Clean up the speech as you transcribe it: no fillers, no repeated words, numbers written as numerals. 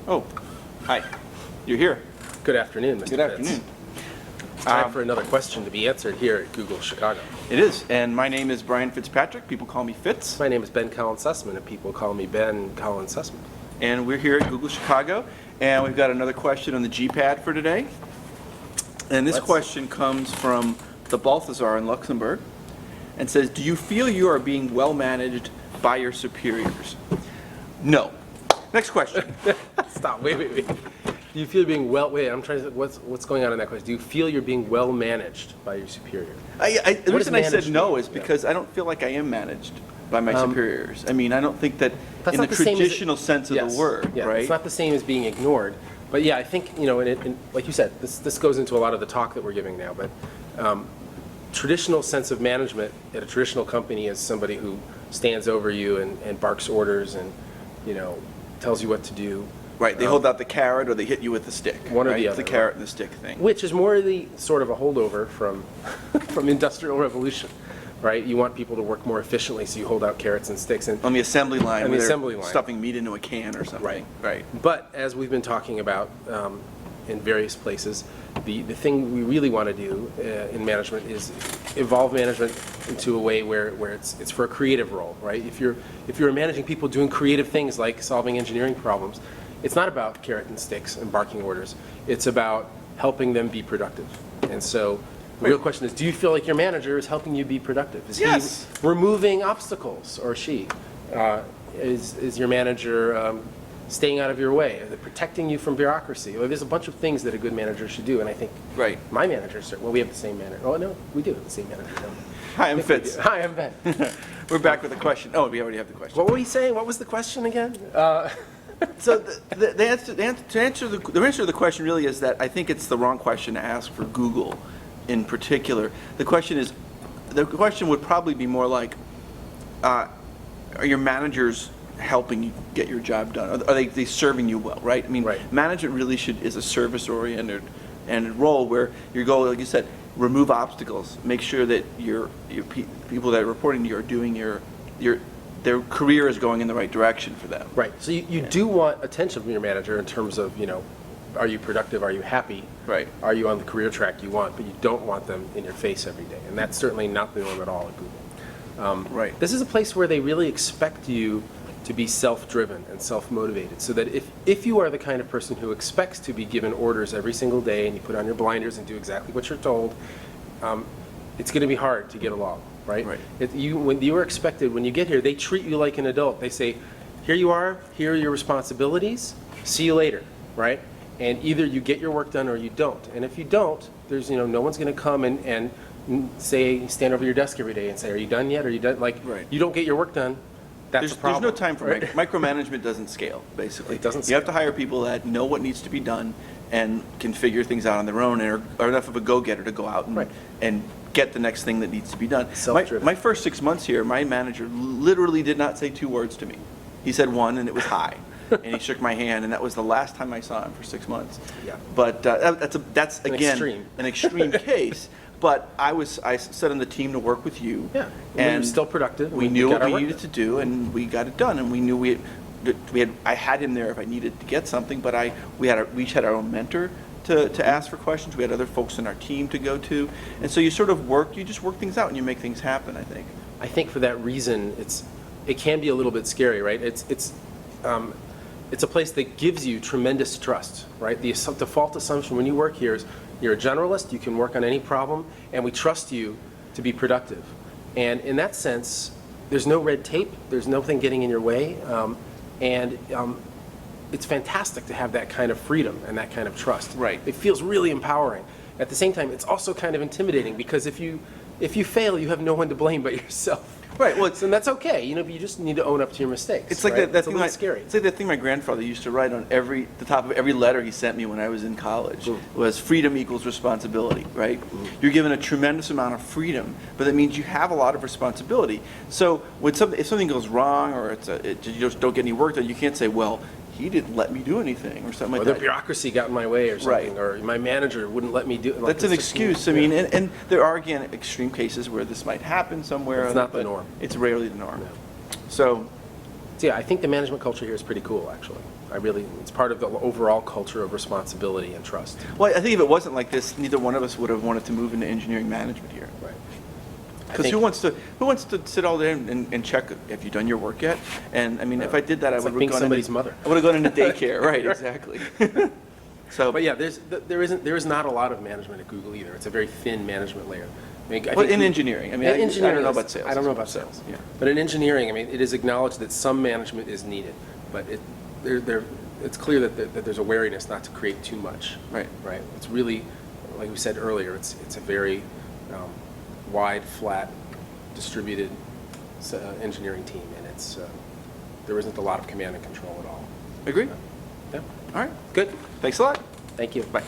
Oh, hi. You're here. Good afternoon, Mr. Good Fitz. afternoon. Time for another question to be answered here at Google Chicago. It is, and my name is Brian Fitzpatrick. People call me Fitz. My name is Ben Collins-Sussman, and people call me Ben Collins-Sussman. And we're here at Google Chicago, and we've got another question on the G-Pad for today. And this question comes from the Balthazar in Luxembourg, and says, do you feel you are being well managed by your superiors? No. Next question. Stop, wait. Do you feel being I'm trying to, what's going on in that question? Do you feel you're being well managed by your superior? The reason I said no is because I don't feel like I am managed by my superiors. I mean, I don't think that in the traditional sense of the word, right? It's not the same as being ignored. But yeah, I think, like you said, this goes into a lot of the talk that we're giving now, but traditional sense of management at a traditional company is somebody who stands over you and barks orders and, tells you what to do. Right, they hold out the carrot or they hit you with the stick. One or the It's other. the carrot and the stick thing. Which is more the sort of a holdover from from Industrial Revolution, right? You want people to work more efficiently, so you hold out carrots and sticks. And on the assembly line, on the assembly line, stuffing meat into a can or something. Right. But as we've been talking about in various places, the thing we really want to do in management is evolve management into a way where it's for a creative role, right? If you're managing people doing creative things like solving engineering problems, it's not about carrot and sticks and barking orders. It's about helping them be productive. And so the real question is, do you feel like your manager is helping you be productive? Is he removing obstacles, or she? Is your manager staying out of your way? Are they protecting you from bureaucracy? Well, there's a bunch of things that a good manager should do, and I think my managers, we have the same manager. Oh, no, we do have the same manager, don't we? Hi, I'm Fitz. Hi, I'm Ben. We're back with a question. Oh, we already have the question. What were we saying? What was the question again? So the answer to the question really is that I think it's the wrong question to ask for Google in particular. The question would probably be more like, are your managers helping you get your job done? Are they serving you well, right? I mean, management really is a service-oriented role where your goal, like you said, remove obstacles, make sure that your people that are reporting to you are doing their career is going in the right direction for them. Right. So you do want attention from your manager in terms of, are you productive? Are you happy? Right. Are you on the career track you want? But you don't want them in your face every day. And that's certainly not the norm at all at Google. Right. This is a place where they really expect you to be self-driven and self-motivated, so that if you are the kind of person who expects to be given orders every single day and you put on your blinders and do exactly what you're told, it's going to be hard to get along. Right? When you are expected, when you get here, they treat you like an adult. They say, here you are, here are your responsibilities, see you later, right? And either you get your work done or you don't. And if you don't, there's no one's going to come and stand over your desk every day and say, are you done yet? Are you done? You don't get your work done, that's a problem. There's no time for micromanagement doesn't scale, basically. It doesn't scale. You have to hire people that know what needs to be done and can figure things out on their own and are enough of a go-getter to go out and get the next thing that needs to be done. My first 6 months here, my manager literally did not say 2 words to me. He said one, and it was hi. And he shook my hand, and that was the last time I saw him for 6 months. Yeah. But that's again an extreme case. But I set on the team to work with you. Yeah. And we were still productive. We knew what we needed to do, and we got it done. And we knew I had him there if I needed to get something. But we each had our own mentor to ask for questions. We had other folks in our team to go to, and so you just work things out and you make things happen. I think for that reason, it can be a little bit scary, right? It's a place that gives you tremendous trust, right? The default assumption when you work here is you're a generalist, you can work on any problem, and we trust you to be productive. And in that sense, there's no red tape, there's nothing getting in your way, and it's fantastic to have that kind of freedom and that kind of trust. Right. It feels really empowering. At the same time, it's also kind of intimidating because if you fail, you have no one to blame but yourself. Right. Well, and that's okay. You just need to own up to your mistakes. It's like right? that thing. Scary. It's like that thing my grandfather used to write on the top of every letter he sent me when I was in college. Was freedom equals responsibility. Right. You're given a tremendous amount of freedom, but that means you have a lot of responsibility. So if something goes wrong or you just don't get any work done, you can't say, well, he didn't let me do anything or something like that. Or the bureaucracy got in my way or something, or my manager wouldn't let me do it. That's an excuse. I mean, and there are, again, extreme cases where this might happen somewhere. It's not the norm. It's rarely the norm. No. So, So yeah, I think the management culture here is pretty cool, actually. It's part of the overall culture of responsibility and trust. well, I think if it wasn't like this, neither one of us would have wanted to move into engineering management here. Right. Because who wants to sit all day and check, have you done your work yet? And I mean, if I did that, I It's would like have being somebody's mother. I would have gone into daycare, right, exactly. So, But yeah, there is not a lot of management at Google either. It's a very thin management layer. I mean, I but think in engineering, I mean, I don't know about sales. I don't know about sales. Yeah. But in engineering, I mean, it is acknowledged that some management is needed, but it's clear that there's a wariness not to create too much. Right. Right. It's really, like we said earlier, it's a very wide, flat, distributed engineering team, and there isn't a lot of command and control at all. Agree? Yeah. All right, Good. thanks a lot. Thank you. Bye.